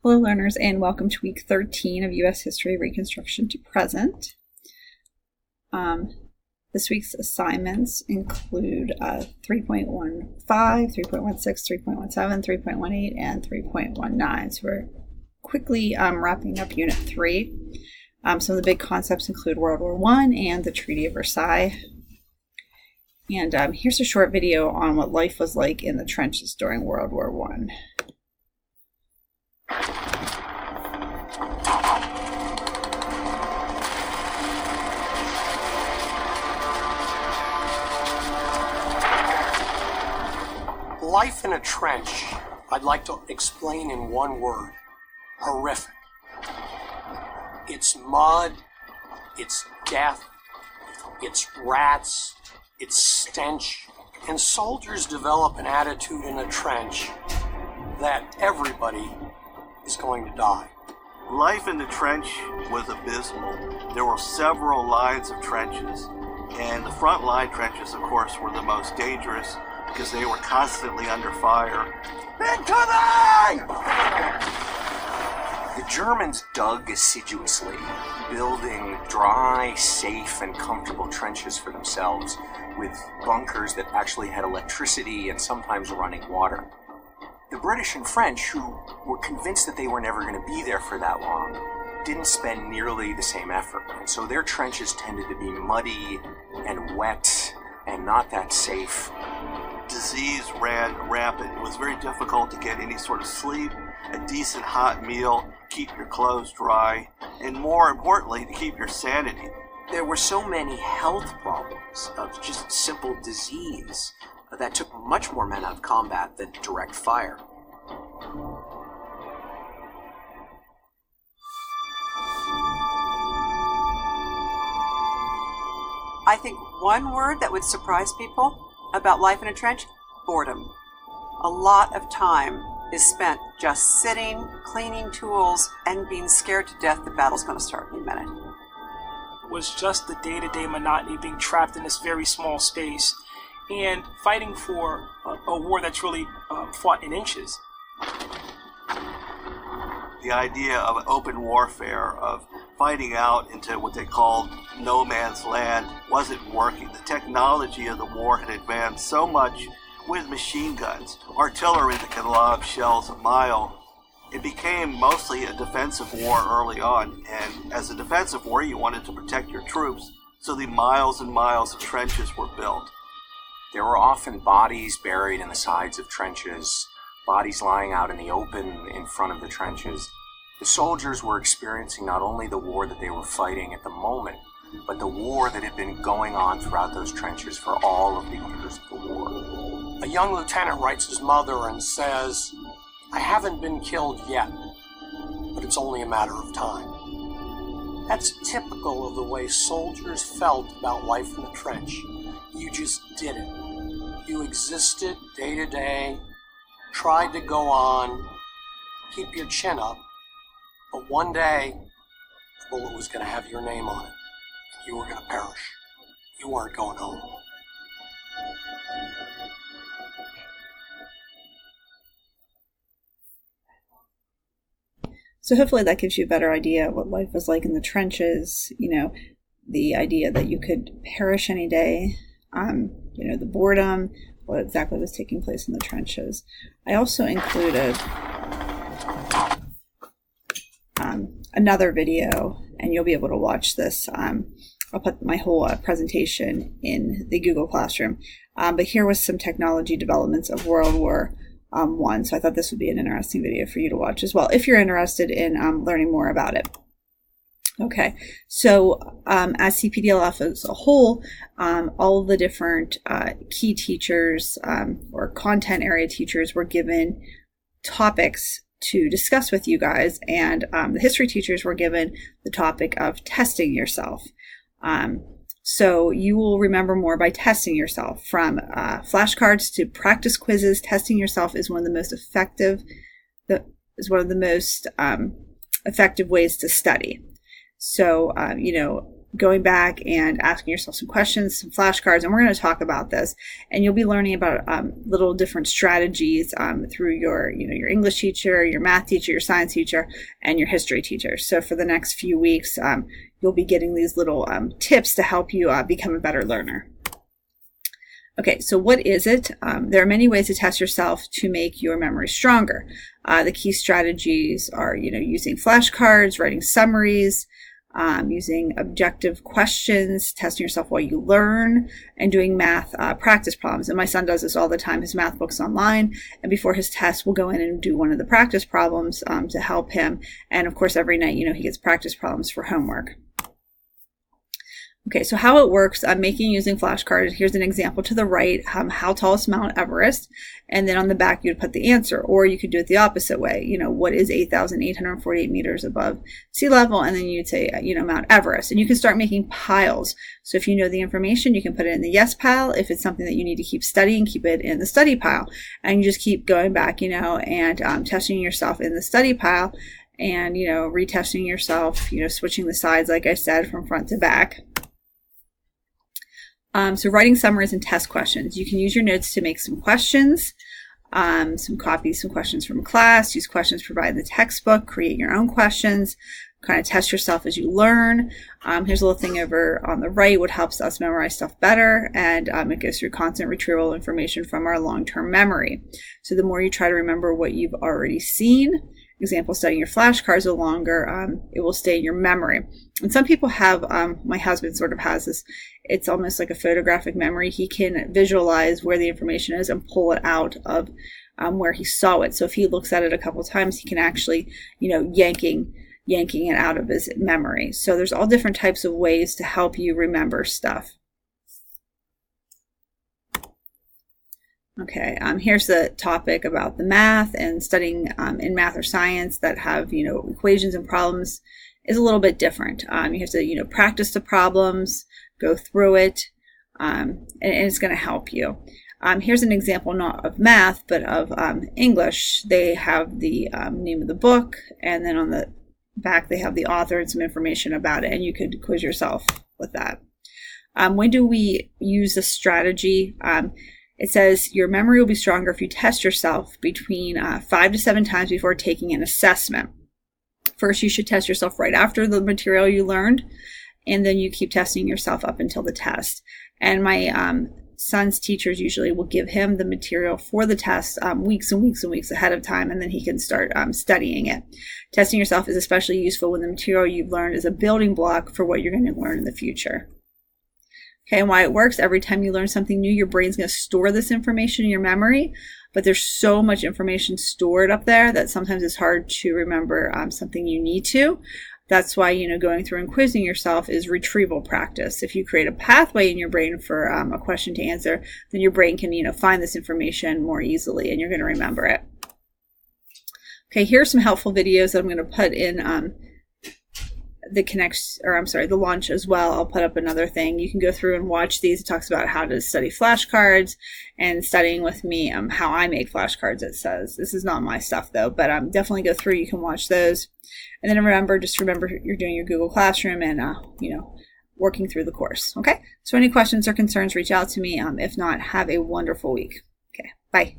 Hello learners, and welcome to week 13 of U.S. History Reconstruction to Present. This week's assignments include 3.15, 3.16, 3.17, 3.18, and 3.19. So we're quickly wrapping up Unit 3. Some of the big concepts include World War I and the Treaty of Versailles. And here's a short video on what life was like in the trenches during World War I. Life in a trench, I'd like to explain in one word: horrific. It's mud, it's death, it's rats, it's stench, and soldiers develop an attitude in a trench that everybody is going to die. Life in the trench was abysmal. There were several lines of trenches, and the front line trenches, of course, were the most dangerous because they were constantly under fire. Incoming! The Germans dug assiduously, building dry, safe, and comfortable trenches for themselves, with bunkers that actually had electricity and sometimes running water. The British and French, who were convinced that they were never going to be there for that long, didn't spend nearly the same effort, and so their trenches tended to be muddy and wet and not that safe. Disease ran rampant. It was very difficult to get any sort of sleep, a decent hot meal, keep your clothes dry, and more importantly, to keep your sanity. There were so many health problems of just simple disease that took much more men out of combat than direct fire. I think one word that would surprise people about life in a trench: boredom. A lot of time is spent just sitting, cleaning tools, and being scared to death the battle's going to start in a minute. Was just the day-to-day monotony, being trapped in this very small space and fighting for a war that's really fought in inches. The idea of open warfare, of fighting out into what they called no man's land, wasn't working. The technology of the war had advanced so much with machine guns, artillery that could lob shells a mile. It became mostly a defensive war early on, and as a defensive war, you wanted to protect your troops, so the miles and miles of trenches were built. There were often bodies buried in the sides of trenches, bodies lying out in the open in front of the trenches. The soldiers were experiencing not only the war that they were fighting at the moment, but the war that had been going on throughout those trenches for all of the years of the war. A young lieutenant writes his mother and says, "I haven't been killed yet, but it's only a matter of time." That's typical of the way soldiers felt about life in the trench. You just did it. You existed day to day, tried to go on, keep your chin up, but one day, the bullet was going to have your name on it. You were going to perish. You weren't going home. So hopefully that gives you a better idea of what life was like in the trenches, the idea that you could perish any day, the boredom, what exactly was taking place in the trenches. I also included another video, and you'll be able to watch this. I'll put my whole presentation in the Google Classroom. But here was some technology developments of World War I. So I thought this would be an interesting video for you to watch as well, if you're interested in learning more about it. Okay, so as CPDLF as a whole, all the different key teachers or content area teachers were given topics to discuss with you guys, and the history teachers were given the topic of testing yourself. So you will remember more by testing yourself. From flashcards to practice quizzes, testing yourself is one of the most effective ways to study. So, going back and asking yourself some questions, some flashcards, and we're going to talk about this. And you'll be learning about little different strategies through your English teacher, your math teacher, your science teacher, and your history teacher. So for the next few weeks, you'll be getting these little tips to help you become a better learner. Okay, so what is it? There are many ways to test yourself to make your memory stronger. The key strategies are, using flashcards, writing summaries, using objective questions, testing yourself while you learn, and doing math practice problems. And my son does this all the time. His math book's online, and before his test, we'll go in and do one of the practice problems to help him. And of course, every night, he gets practice problems for homework. Okay, so how it works, I'm using flashcards. Here's an example to the right, how tall is Mount Everest? And then on the back, you'd put the answer, or you could do it the opposite way. What is 8,848 meters above sea level? And then you'd say, Mount Everest. And you can start making piles. So if you know the information, you can put it in the yes pile. If it's something that you need to keep studying, keep it in the study pile. And you just keep going back, and testing yourself in the study pile and, retesting yourself, switching the sides, like I said, from front to back. So writing summaries and test questions. You can use your notes to make some questions, some questions from class, use questions provided in the textbook, create your own questions, kind of test yourself as you learn. Here's a little thing over on the right, what helps us memorize stuff better, and it goes through constant retrieval information from our long-term memory. So the more you try to remember what you've already seen, example, studying your flashcards, the longer it will stay in your memory. And some people have, my husband sort of has this, it's almost like a photographic memory. He can visualize where the information is and pull it out of where he saw it. So if he looks at it a couple of times, he can actually, yanking it out of his memory. So there's all different types of ways to help you remember stuff. Okay, here's the topic about the math and studying in math or science that have, equations and problems is a little bit different. You have to, practice the problems, go through it, and it's going to help you. Here's an example not of math, but of English. They have the name of the book, and then on the back they have the author and some information about it, and you could quiz yourself with that. When do we use this strategy? It says your memory will be stronger if you test yourself between 5 to 7 times before taking an assessment. First, you should test yourself right after the material you learned, and then you keep testing yourself up until the test. And my son's teachers usually will give him the material for the test weeks and weeks and weeks ahead of time, and then he can start studying it. Testing yourself is especially useful when the material you've learned is a building block for what you're going to learn in the future. Okay, and why it works, every time you learn something new, your brain's going to store this information in your memory, but there's so much information stored up there that sometimes it's hard to remember something you need to. That's why, going through and quizzing yourself is retrieval practice. If you create a pathway in your brain for a question to answer, then your brain can, find this information more easily and you're going to remember it. Okay, here's some helpful videos that I'm going to put in the launch as well. I'll put up another thing. You can go through and watch these. It talks about how to study flashcards and studying with me, how I make flashcards, it says. This is not my stuff though, but definitely go through. You can watch those. And then remember you're doing your Google Classroom and, working through the course. Okay. So any questions or concerns, reach out to me. If not, have a wonderful week. Okay. Bye.